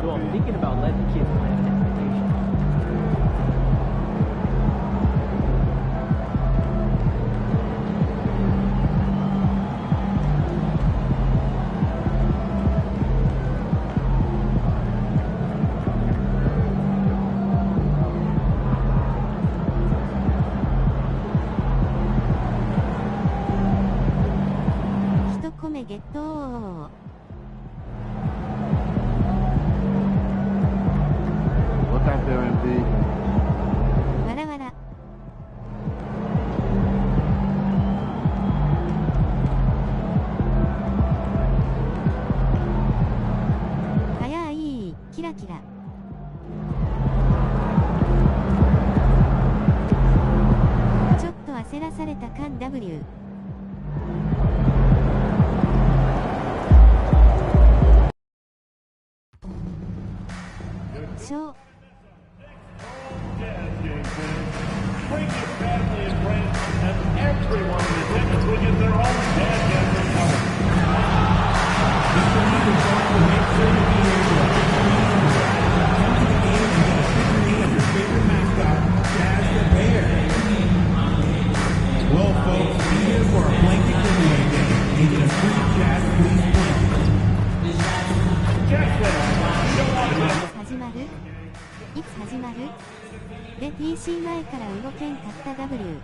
So I'm thinking about letting the kids play an expectation. Look out there, MP. W。小。Well, folks, be here for a blanket giveaway day. And get a free chat, please blanket. 始まる？いつ始まる？で PC 前から動けんかった W。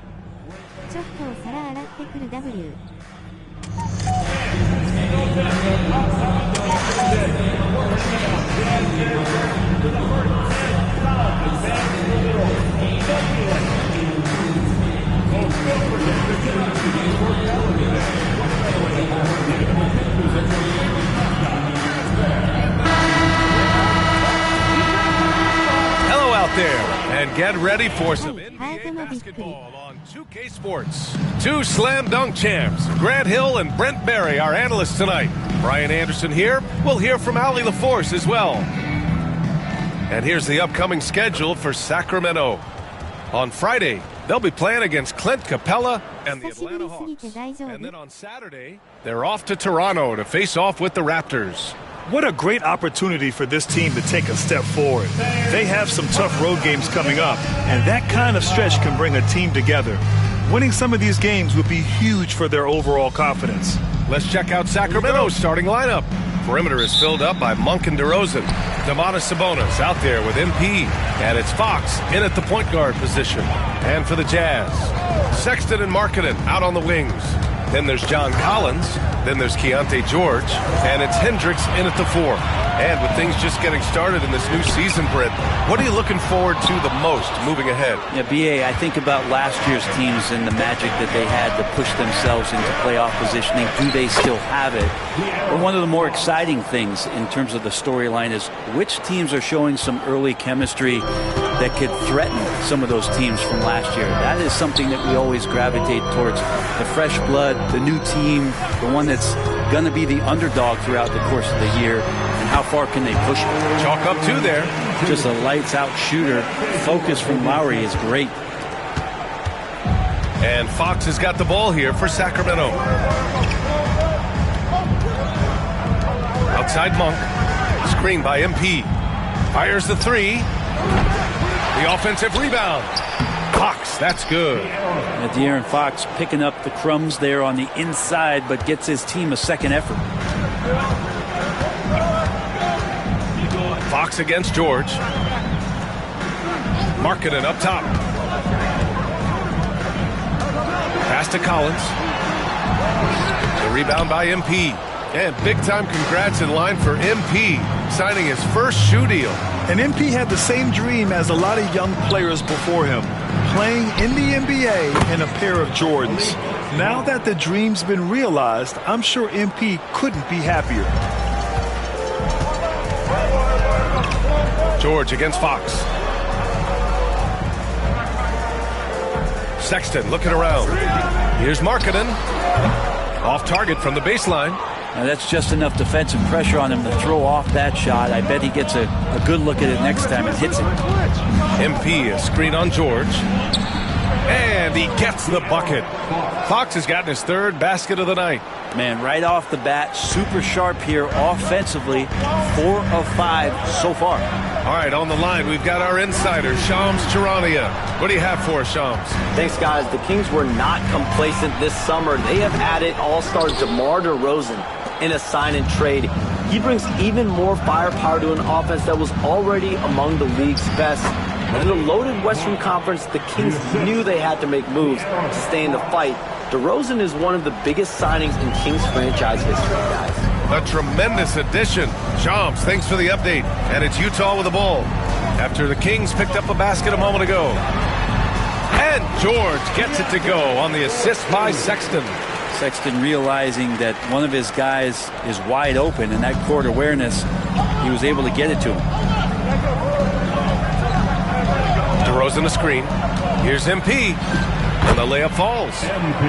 ちょっとお皿洗ってくる W。Hello out there, and get ready for some NBA basketball on 2K Sports. Two slam dunk champs, Grant Hill and Brent Berry, our analysts tonight. Brian Anderson here. We'll hear from Allie LaForce as well. And here's the upcoming schedule for Sacramento. On Friday, they'll be playing against Clint Capella and the Atlanta Hawks. And then on Saturday, they're off to Toronto to face off with the Raptors. What a great opportunity for this team to take a step forward. They have some tough road games coming up, and that kind of stretch can bring a team together. Winning some of these games would be huge for their overall confidence. Let's check out Sacramento's starting lineup. Perimeter is filled up by Monk and DeRozan. Domantas Sabonis out there with MP. And it's Fox in at the point guard position. And for the Jazz, Sexton and Markkanen out on the wings. Then there's John Collins. Then there's Keontae George. And it's Hendricks in at the 4. And with things just getting started in this new season, Brent, what are you looking forward to the most moving ahead? Yeah, BA, I think about last year's teams and the magic that they had to push themselves into playoff positioning. Do they still have it? But one of the more exciting things in terms of the storyline is which teams are showing some early chemistry that could threaten some of those teams from last year. That is something that we always gravitate towards. The fresh blood, the new team, the one that's going to be the underdog throughout the course of the year. And how far can they push it? Chalk up two there. Just a lights-out shooter. Focus from Lowry is great. And Fox has got the ball here for Sacramento. Outside Monk. Screen by MP. Fires the 3. The offensive rebound. Fox, that's good. De'Aaron Fox picking up the crumbs there on the inside, but gets his team a second effort. Fox against George. Markkanen up top. Pass to Collins. The rebound by MP. And big-time congrats in line for MP, signing his first shoe deal. And MP had the same dream as a lot of young players before him, playing in the NBA in a pair of Jordans. Now that the dream's been realized, I'm sure MP couldn't be happier. George against Fox. Sexton looking around. Here's Markkanen. Off target from the baseline. Now that's just enough defensive pressure on him to throw off that shot. I bet he gets a good look at it next time and hits it. MP, a screen on George. And he gets the bucket. Fox has gotten his third basket of the night. Man, right off the bat, super sharp here offensively. 4 of 5 so far. All right, on the line, we've got our insider, Shams Charania. What do you have for us, Shams? Thanks, guys. The Kings were not complacent this summer. They have added all-star DeMar DeRozan in a sign-and-trade. He brings even more firepower to an offense that was already among the league's best. In a loaded Western Conference, the Kings knew they had to make moves to stay in the fight. DeRozan is one of the biggest signings in Kings franchise history, guys. A tremendous addition. Shams, thanks for the update. And it's Utah with the ball after the Kings picked up a basket a moment ago. And George gets it to go on the assist by Sexton. Sexton realizing that one of his guys is wide open, and that court awareness, he was able to get it to him. DeRozan a screen. Here's MP. And the layup falls.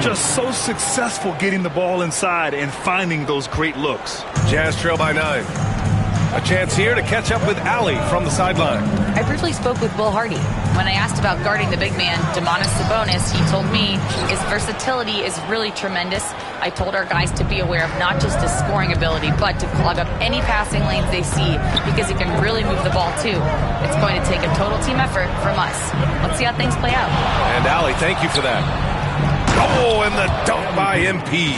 Just so successful getting the ball inside and finding those great looks. Jazz trail by 9. A chance here to catch up with Allie from the sideline. I briefly spoke with Will Hardy. When I asked about guarding the big man, Domantas Sabonis, he told me his versatility is really tremendous. I told our guys to be aware of not just his scoring ability, but to clog up any passing lanes they see, because he can really move the ball too. It's going to take a total team effort from us. Let's see how things play out. And Allie, thank you for that. Oh, and the dunk by MP.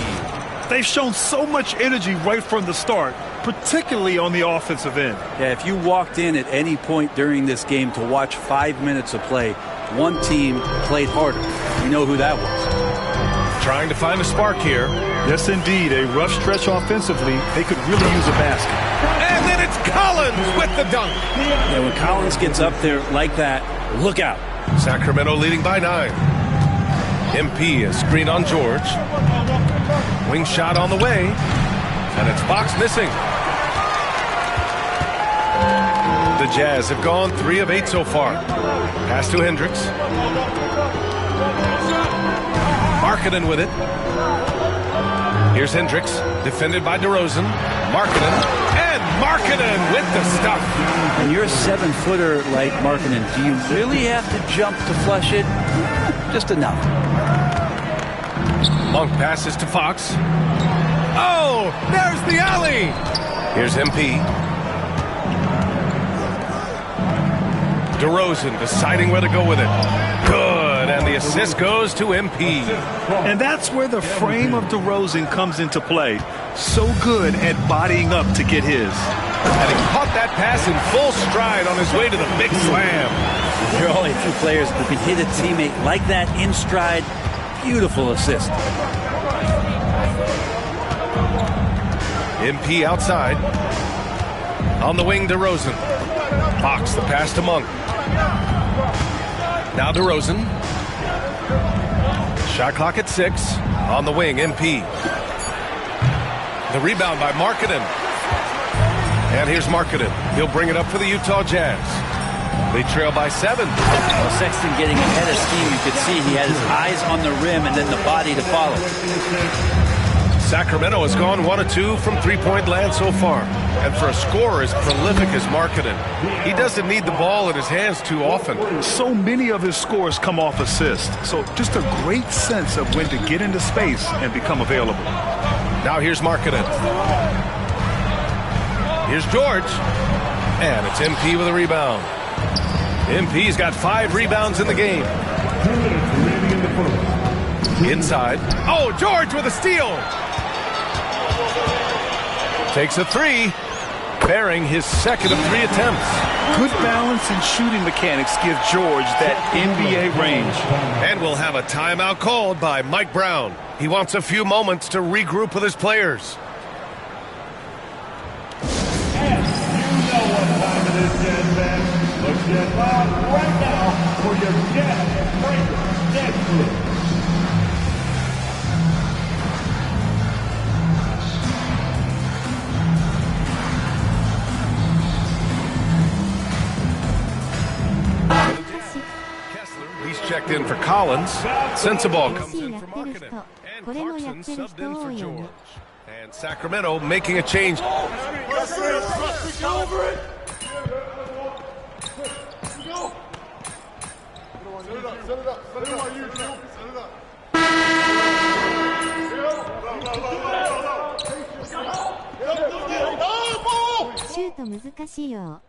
They've shown so much energy right from the start, particularly on the offensive end. Yeah, if you walked in at any point during this game to watch 5 minutes of play, one team played harder. You know who that was. Trying to find a spark here. Yes, indeed. A rough stretch offensively. They could really use a basket. And then it's Collins with the dunk. Yeah, when Collins gets up there like that, look out. Sacramento leading by 9. MP is screen on George. Wing shot on the way. And it's Fox missing. The Jazz have gone 3 of 8 so far. Pass to Hendricks. Markkanen with it. Here's Hendricks, defended by DeRozan. Markkanen, and Markkanen with the stuff. When you're a 7-footer like Markkanen, do you really have to jump to flush it? Just enough. Monk passes to Fox. Oh, there's the alley. Here's MP. DeRozan deciding where to go with it. Good, and the assist goes to MP. And that's where the frame of DeRozan comes into play. So good at bodying up to get his. And he caught that pass in full stride on his way to the big slam. There are only 2 players who can hit a teammate like that in stride. Beautiful assist. MP outside. On the wing, DeRozan. Fox, the pass to Monk. Now DeRozan. Shot clock at 6. On the wing, MP. The rebound by Markkanen. And here's Markkanen. He'll bring it up for the Utah Jazz. They trail by 7. Well, Sexton getting ahead of steam. You could see he had his eyes on the rim and then the body to follow. Sacramento has gone 1 of 2 from three-point land so far. And for a scorer as prolific as Markkanen, he doesn't need the ball in his hands too often. So many of his scores come off assist. So just a great sense of when to get into space and become available. Now here's Markkanen. Here's George. And it's MP with a rebound. MP's got 5 rebounds in the game. Inside. Oh, George with a steal. Takes a 3, bearing his second of 3 attempts. Good balance and shooting mechanics give George that NBA range. And we'll have a timeout called by Mike Brown. He wants a few moments to regroup with his players. And you know what time it is, Jazz fans. Let's get loud right now for your Jazz Breakers dance group. He's checked in for Collins. Sensabaugh comes in for Markkanen. And Clarkson subbed in for George. And Sacramento making a change. シュート難しいよ。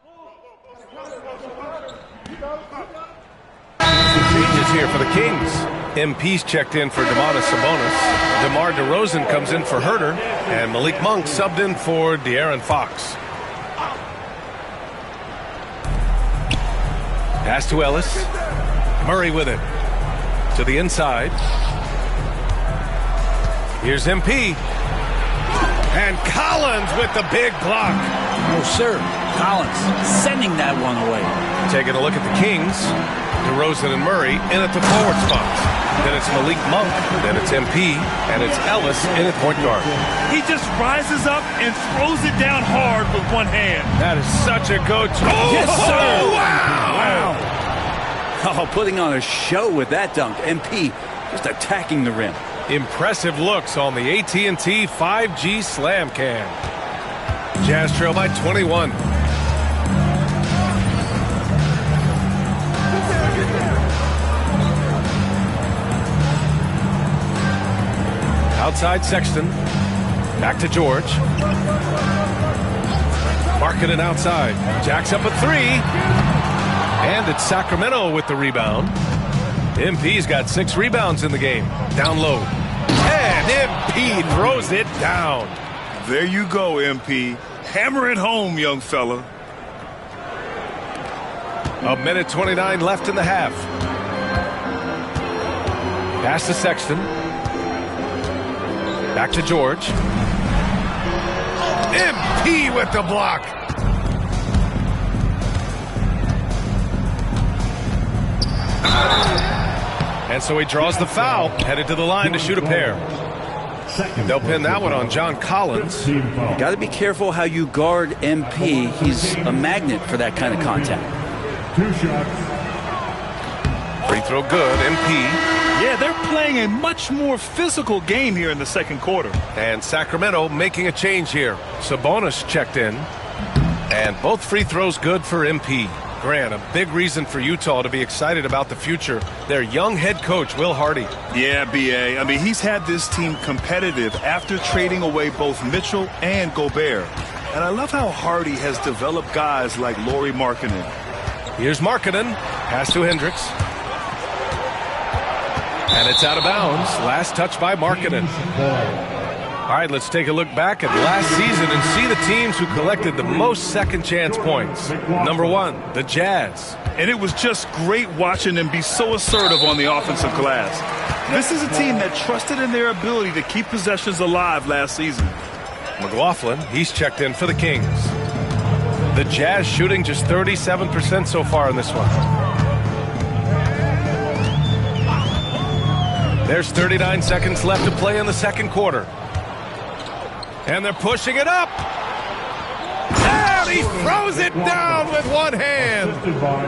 Changes here for the Kings. MP's checked in for Domantas Sabonis. DeMar DeRozan comes in for Herter. And Malik Monk subbed in for De'Aaron Fox. Pass to Ellis. Murray with it. To the inside. Here's MP. And Collins with the big block. Oh, sir. Collins sending that one away. Taking a look at the Kings. DeRozan and Murray in at the forward spots. Then it's Malik Monk. Then it's MP. And it's Ellis in at point guard. He just rises up and throws it down hard with one hand. That is such a go-to. Oh, Yes, sir. Wow. Oh, putting on a show with that dunk. MP just attacking the rim. Impressive looks on the AT&T 5G Slam Cam. Jazz trail by 21. Outside Sexton. Back to George. Markkanen outside. Jacks up a three. And it's Sacramento with the rebound. MP's got 6 rebounds in the game. Down low. And MP throws it down. There you go, MP. Hammer it home, young fella. A minute 29 left in the half. Pass to Sexton. Back to George. MP with the block. And so he draws the foul, headed to the line to shoot a pair. They'll pin that one on John Collins. You got to be careful how you guard MP. He's a magnet for that kind of contact. 2 shots. Free throw good, MP. Yeah, they're playing a much more physical game here in the second quarter. And Sacramento making a change here. Sabonis checked in. And both free throws good for MP. Grant, a big reason for Utah to be excited about the future. Their young head coach, Will Hardy. Yeah, B.A. I mean, he's had this team competitive after trading away both Mitchell and Gobert. And I love how Hardy has developed guys like Lauri Markkanen. Here's Markkanen. Pass to Hendricks. And it's out of bounds. Last touch by Markkanen. All right, let's take a look back at last season and see the teams who collected the most second chance points. Number 1, the Jazz. And it was just great watching them be so assertive on the offensive glass. This is a team that trusted in their ability to keep possessions alive last season. McLaughlin, he's checked in for the Kings. The Jazz shooting just 37% so far in this one. There's 39 seconds left to play in the second quarter. And they're pushing it up. And he throws it down with one hand.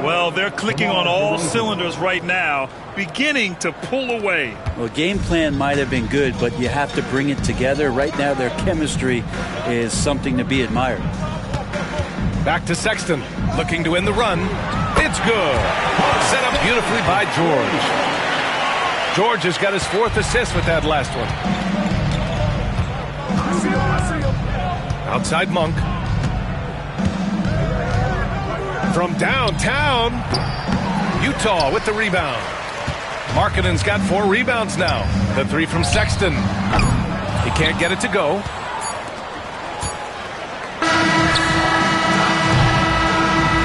Well, they're clicking on all cylinders right now, beginning to pull away. Well, game plan might have been good, but you have to bring it together. Right now, their chemistry is something to be admired. Back to Sexton, looking to win the run. It's good. Set up beautifully by George. George has got his 4th assist with that last one. Outside Monk. From downtown, Utah with the rebound. Markkanen's got 4 rebounds now. The 3 from Sexton. He can't get it to go.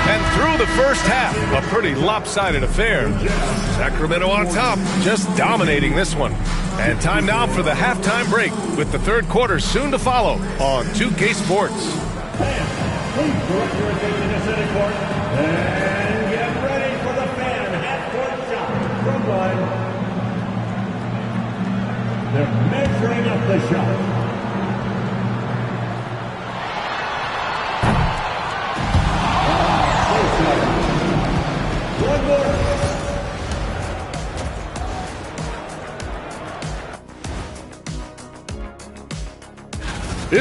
And through the first half, a pretty lopsided affair. Sacramento on top, just dominating this one. And time now for the halftime break, with the third quarter soon to follow on 2K Sports. Please direct your attention to center court and get ready for the fan half-court shot from line. They're measuring up the shot. One more.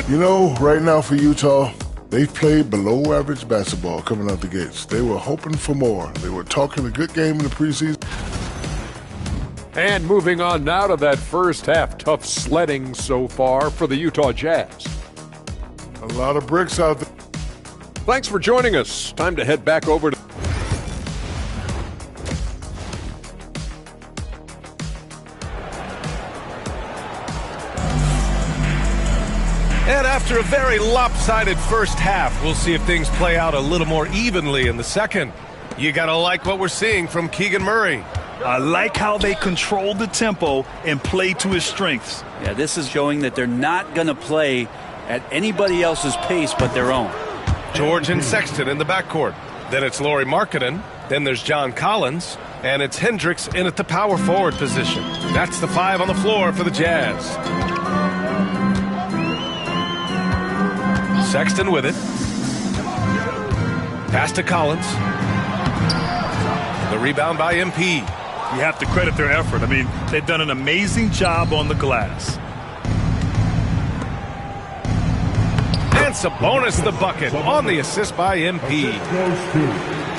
You know, right now for Utah, they've played below average basketball coming out the gates. They were hoping for more. They were talking a good game in the preseason. And moving on now to that first half, tough sledding so far for the Utah Jazz. A lot of bricks out there. Thanks for joining us. Time to head back over to... And after a very lopsided first half, we'll see if things play out a little more evenly in the second. You gotta like what we're seeing from Keegan Murray. I like how they control the tempo and play to his strengths. Yeah, this is showing that they're not going to play at anybody else's pace but their own. George and Sexton in the backcourt. Then it's Lauri Markkanen. Then there's John Collins. And it's Hendricks in at the power forward position. That's the 5 on the floor for the Jazz. Sexton with it. Pass to Collins. The rebound by MP. You have to credit their effort. I mean, they've done an amazing job on the glass. And Sabonis the bucket on the assist by MP.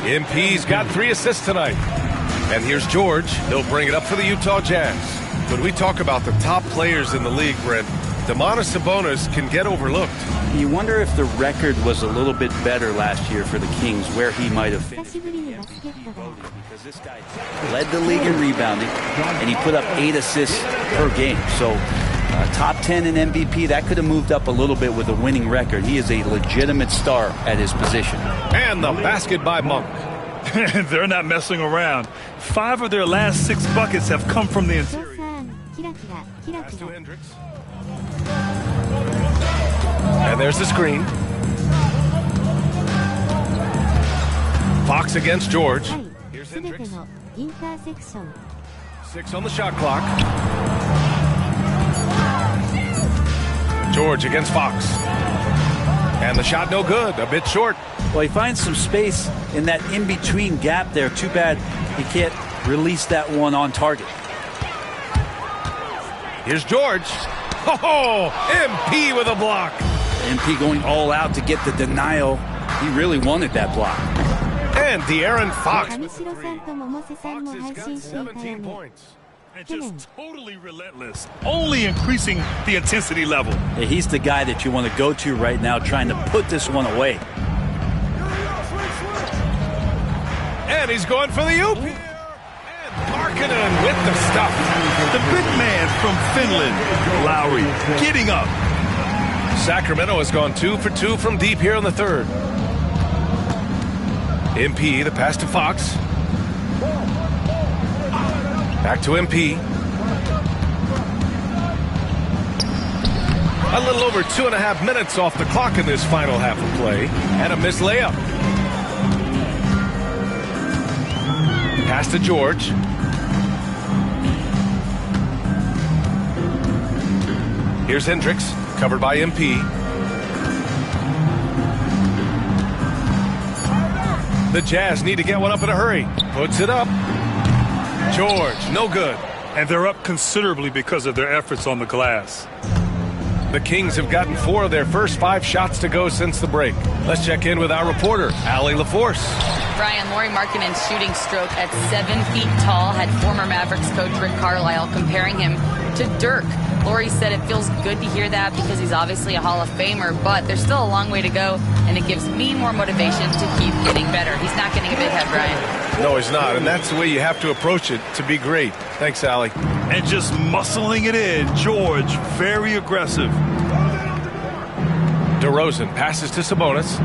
MP's got 3 assists tonight. And here's George. He'll bring it up for the Utah Jazz. When we talk about the top players in the league, Brent, Domantas Sabonis can get overlooked. You wonder if the record was a little bit better last year for the Kings, where he might have finished. Because this guy led the league in rebounding, and he put up 8 assists per game. So top 10 in MVP, that could have moved up a little bit with a winning record. He is a legitimate star at his position. And the basket by Monk. They're not messing around. 5 of their last 6 buckets have come from the interior. Pass to Hendricks. And there's the screen. Fox against George. Here's Hendricks. 6 on the shot clock. George against Fox. And the shot no good, a bit short. Well, he finds some space in that in-between gap there. Too bad he can't release that one on target. Here's George. Oh, MP with a block. MP going all out to get the denial. He really wanted that block. And De'Aaron Fox with 3. Fox has got 17 points. And just totally relentless, only increasing the intensity level. Yeah, he's the guy that you want to go to right now, trying to put this one away. And he's going for the oop here. And Markkanen with the stuff. The big man from Finland, Lowry, getting up. Sacramento has gone 2 for 2 from deep here in the third. MP, the pass to Fox. Back to MP. A little over 2.5 minutes off the clock in this final half of play. And a missed layup. Pass to George. Here's Hendricks, covered by MP. The Jazz need to get one up in a hurry. Puts it up. George, no good. And they're up considerably because of their efforts on the glass. The Kings have gotten 4 of their first 5 shots to go since the break. Let's check in with our reporter, Allie LaForce. Brian, Lauri Markkanen's shooting stroke at 7 feet tall had former Mavericks coach Rick Carlisle comparing him to Dirk. Lauri said it feels good to hear that because he's obviously a Hall of Famer, but there's still a long way to go, and it gives me more motivation to keep getting better. He's not getting a big head, Brian. No, he's not, and that's the way you have to approach it to be great. Thanks, Allie. And just muscling it in, George, very aggressive. DeRozan passes to Sabonis.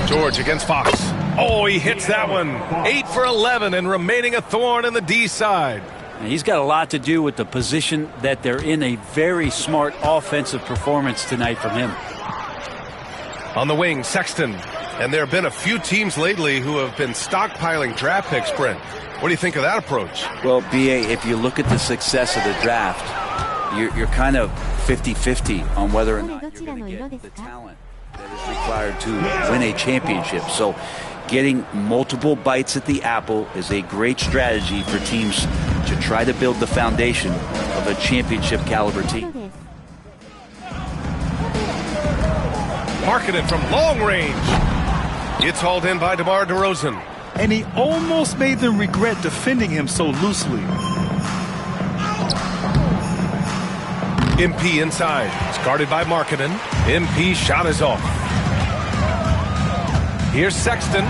George against Fox. Oh, he hits that one. 8 for 11 and remaining a thorn in the D side. And he's got a lot to do with the position that they're in. A very smart offensive performance tonight from him. On the wing, Sexton. And there have been a few teams lately who have been stockpiling draft picks, Brent. What do you think of that approach? Well, B.A., if you look at the success of the draft, you're kind of 50-50 on whether or not you're going to get the talent that is required to win a championship. So getting multiple bites at the apple is a great strategy for teams to try to build the foundation of a championship caliber team. Markkanen from long range. It's hauled in by DeMar DeRozan. and he almost made them regret defending him so loosely. MP inside. It's guarded by Markkanen. MP shot is off. Here's Sexton.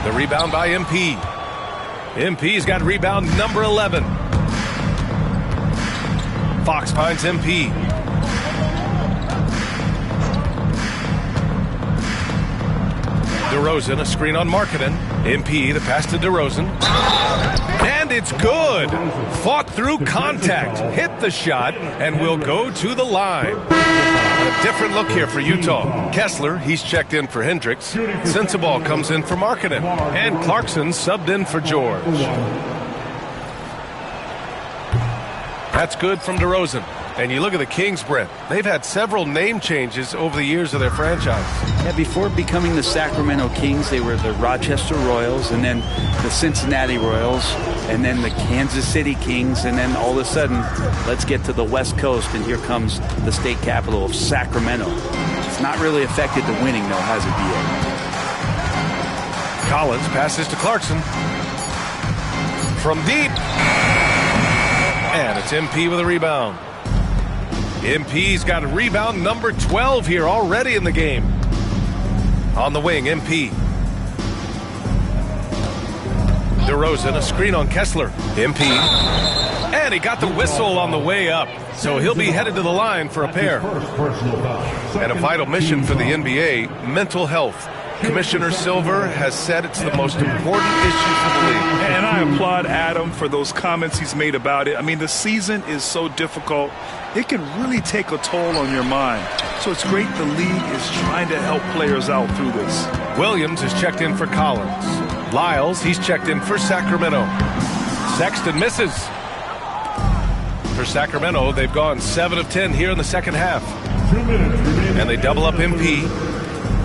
The rebound by MP. MP's got rebound number 11. Fox finds MP. DeRozan, a screen on Markkanen. MP, the pass to DeRozan. And it's good. Fought through contact. Hit the shot and will go to the line. A different look here for Utah. Kessler, he's checked in for Hendricks. Sensabaugh comes in for Markkanen. And Clarkson subbed in for George. That's good from DeRozan. And you look at the Kings, Brent. They've had several name changes over the years of their franchise. Yeah, before becoming the Sacramento Kings, they were the Rochester Royals, and then the Cincinnati Royals, and then the Kansas City Kings, and then all of a sudden, let's get to the West Coast, and here comes the state capital of Sacramento. It's not really affected the winning, though, has it, B.A.? Collins passes to Clarkson. From deep. And it's MP with a rebound. MP's got a rebound number 12 here already in the game. On the wing, MP. DeRozan, a screen on Kessler. MP. And he got the whistle on the way up. So he'll be headed to the line for a pair. And a vital mission for the NBA, mental health. Commissioner Silver has said it's the most important issue for the league. And I applaud Adam for those comments he's made about it. I mean, the season is so difficult. It can really take a toll on your mind. So it's great the league is trying to help players out through this. Williams is checked in for Collins. Lyles, he's checked in for Sacramento. Sexton misses. For Sacramento, they've gone 7 of 10 here in the second half. And they double up MP.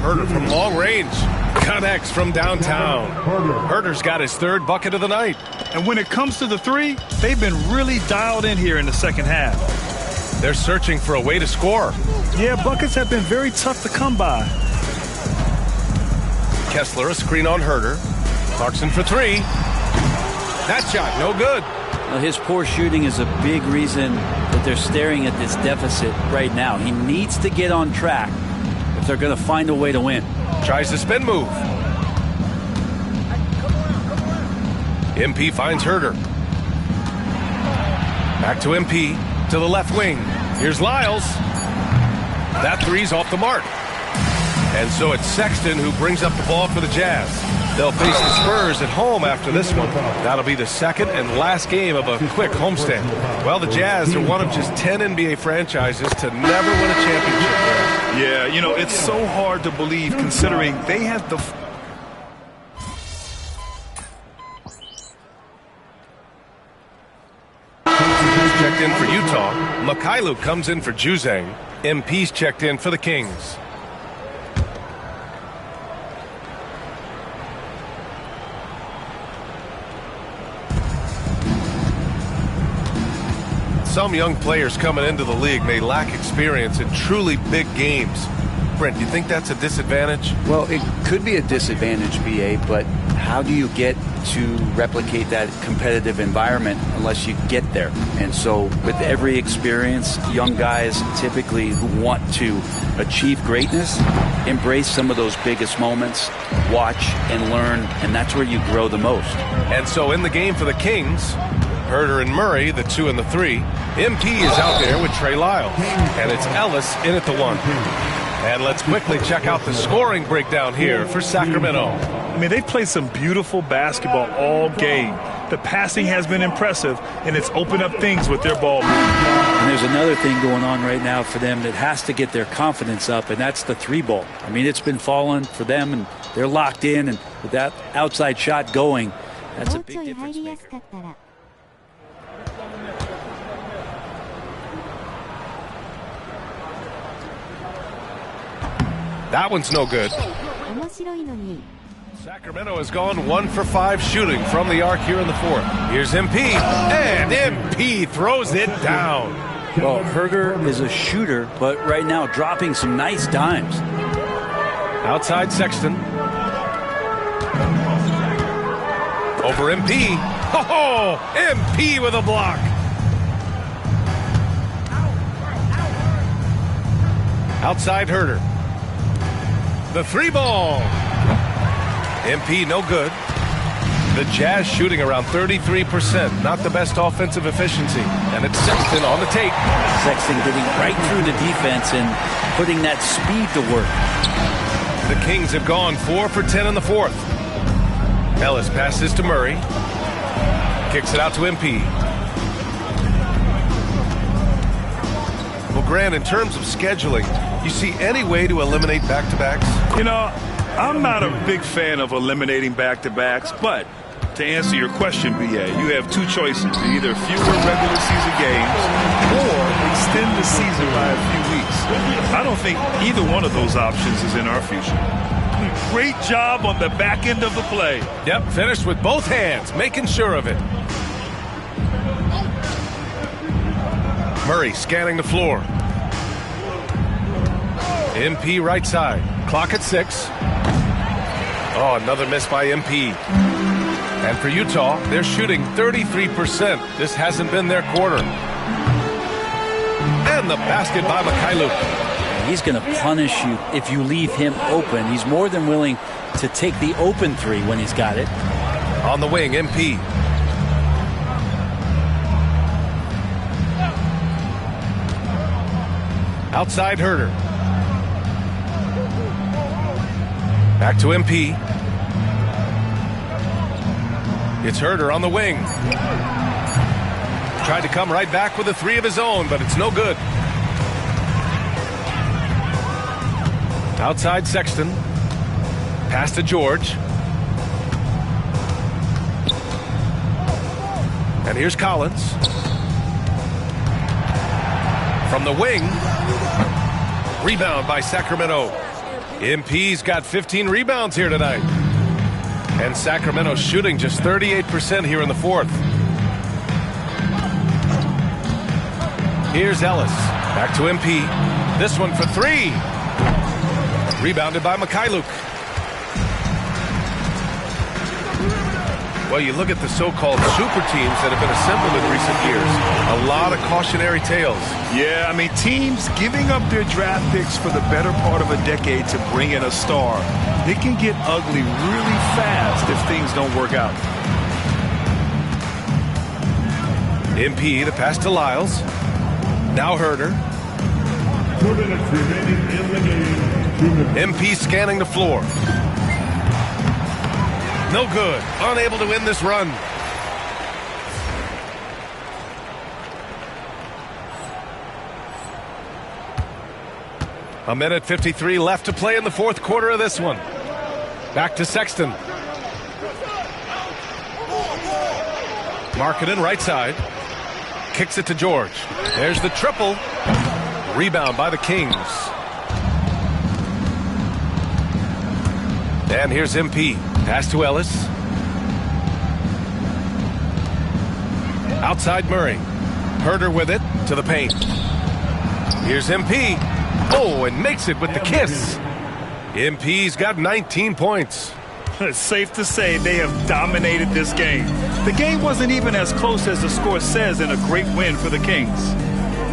Herter from long range. Connects from downtown. Herter's got his third bucket of the night. And when it comes to the three, they've been really dialed in here in the second half. They're searching for a way to score. Yeah, buckets have been very tough to come by. Kessler, a screen on Herter. Clarkson for three. That shot, no good. Well, his poor shooting is a big reason that they're staring at this deficit right now. He needs to get on track if they're going to find a way to win. Tries the spin move. MP finds Herter. Back to MP. To the left wing. Here's Lyles. That three's off the mark. And so it's Sexton who brings up the ball for the Jazz. They'll face the Spurs at home after this one. That'll be the second and last game of a quick homestand. Well, the Jazz are one of just 10 NBA franchises to never win a championship. Yeah, you know, it's so hard to believe considering they had the... Checked in for Utah. Mikhailuk comes in for Juzang. MP's checked in for the Kings. Some young players coming into the league may lack experience in truly big games. Brent, do you think that's a disadvantage? Well, it could be a disadvantage, BA, but how do you get to replicate that competitive environment unless you get there? And so with every experience, young guys typically who want to achieve greatness, embrace some of those biggest moments, watch and learn, and that's where you grow the most. And so in the game for the Kings, Herter and Murray, the 2 and the 3. MP is out there with Trey Lyles. And it's Ellis in at the 1. And let's quickly check out the scoring breakdown here for Sacramento. I mean, they've played some beautiful basketball all game. The passing has been impressive, and it's opened up things with their ball movement. And there's another thing going on right now for them that has to get their confidence up, and that's the 3-ball. I mean, it's been falling for them, and they're locked in, and with that outside shot going, that's a big difference maker. That one's no good. Sacramento has gone 1 for 5 shooting from the arc here in the 4th. Here's MP, and MP throws it down. Well, Herter is a shooter, but right now dropping some nice dimes. Outside Sexton. Over MP. Oh, MP with a block. Outside Herder. The 3-ball. MP no good. The Jazz shooting around 33%. Not the best offensive efficiency. And it's Sexton on the tape. Sexton getting right through the defense and putting that speed to work. The Kings have gone 4 for 10 in the fourth. Ellis passes to Murray. Kicks it out to MP. Well, Grant, in terms of scheduling, you see any way to eliminate back-to-backs? You know, I'm not a big fan of eliminating back-to-backs, but to answer your question, BA, you have two choices. Either fewer regular season games or extend the season by a few weeks. I don't think either one of those options is in our future. Great job on the back end of the play. Yep, finished with both hands, making sure of it. Murray scanning the floor. MP right side. Clock at 6. Oh, another miss by MP. And for Utah, they're shooting 33%. This hasn't been their quarter. And the basket by Mikhailuk. He's going to punish you if you leave him open. He's more than willing to take the open three when he's got it. On the wing, MP. Outside Herder. Back to MP. It's Herder on the wing. Tried to come right back with a 3 of his own, but it's no good. Outside Sexton. Pass to George. And here's Collins. From the wing. Rebound by Sacramento. MP's got 15 rebounds here tonight. And Sacramento shooting just 38% here in the fourth. Here's Ellis. Back to MP. This one for 3. Rebounded by Mikhailuk. Well, you look at the so-called super teams that have been assembled in recent years. A lot of cautionary tales. Yeah, I mean, teams giving up their draft picks for the better part of a decade to bring in a star. It can get ugly really fast if things don't work out. MP, the pass to Lyles. Now Herder. 2 minutes remaining in the game. 2 minutes. MP scanning the floor. No good. Unable to win this run. A minute 53 left to play in the fourth quarter of this one. Back to Sexton. Markkanen right side. Kicks it to George. There's the triple. Rebound by the Kings. And here's MP. Pass to Ellis. Outside Murray. Herder with it to the paint. Here's MP. Oh, and makes it with the kiss. MP's got 19 points. It's safe to say they have dominated this game. The game wasn't even as close as the score says in a great win for the Kings.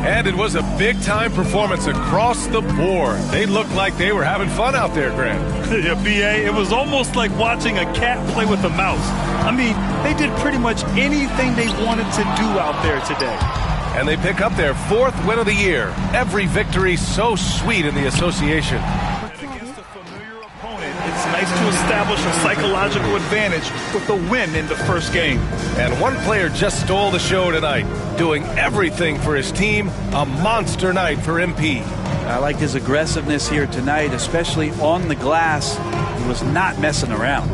And it was a big-time performance across the board. They looked like they were having fun out there, Grant. Yeah, BA, it was almost like watching a cat play with a mouse. I mean, they did pretty much anything they wanted to do out there today. And they pick up their 4th win of the year. Every victory so sweet in the association. Against a familiar opponent, it's nice to establish a psychological advantage with a win in the first game. And one player just stole the show tonight, doing everything for his team. A monster night for MP. I liked his aggressiveness here tonight, especially on the glass. He was not messing around.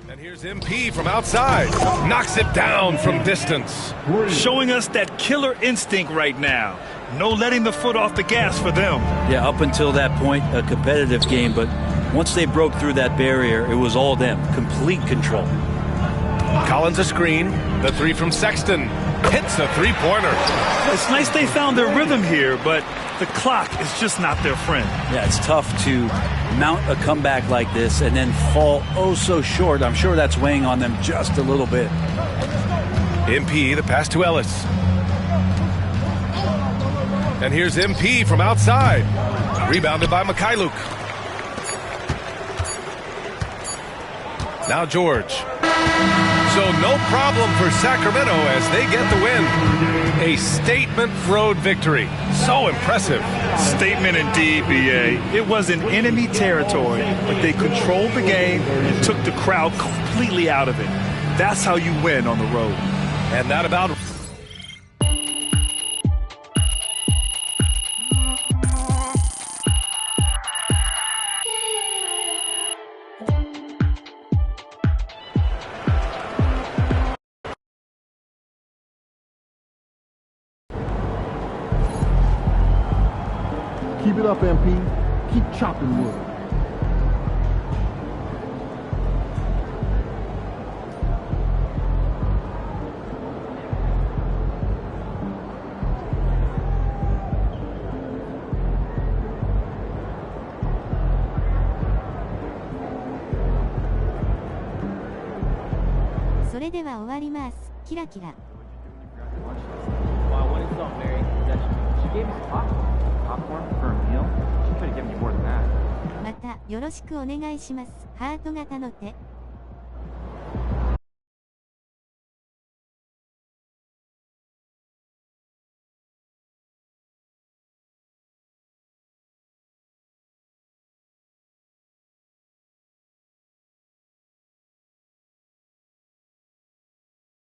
And here's MP from outside. Knocks it down from distance. Showing us that killer instinct right now. No letting the foot off the gas for them. Yeah, up until that point, a competitive game, but once they broke through that barrier, it was all them. Complete control. Collins a screen. The 3 from Sexton. Hits a 3-pointer. It's nice they found their rhythm here, but The clock is just not their friend. Yeah, it's tough to mount a comeback like this and then fall oh so short. I'm sure that's weighing on them just a little bit. MP, the pass to Ellis. And here's MP from outside. Rebounded by Mikhailuk. Now George. So no problem for Sacramento as they get the win. A statement road victory. So impressive. Statement indeed, BA. It was in enemy territory, but they controlled the game and took the crowd completely out of it. That's how you win on the road. And that about... Keep it up, MP. Keep chopping wood.それでは終わります。キラキラ。Wow, what is up, Mary? She gave me popcorn for a meal. She could have given me more than that. またよろしくお願いします。ハート型の手。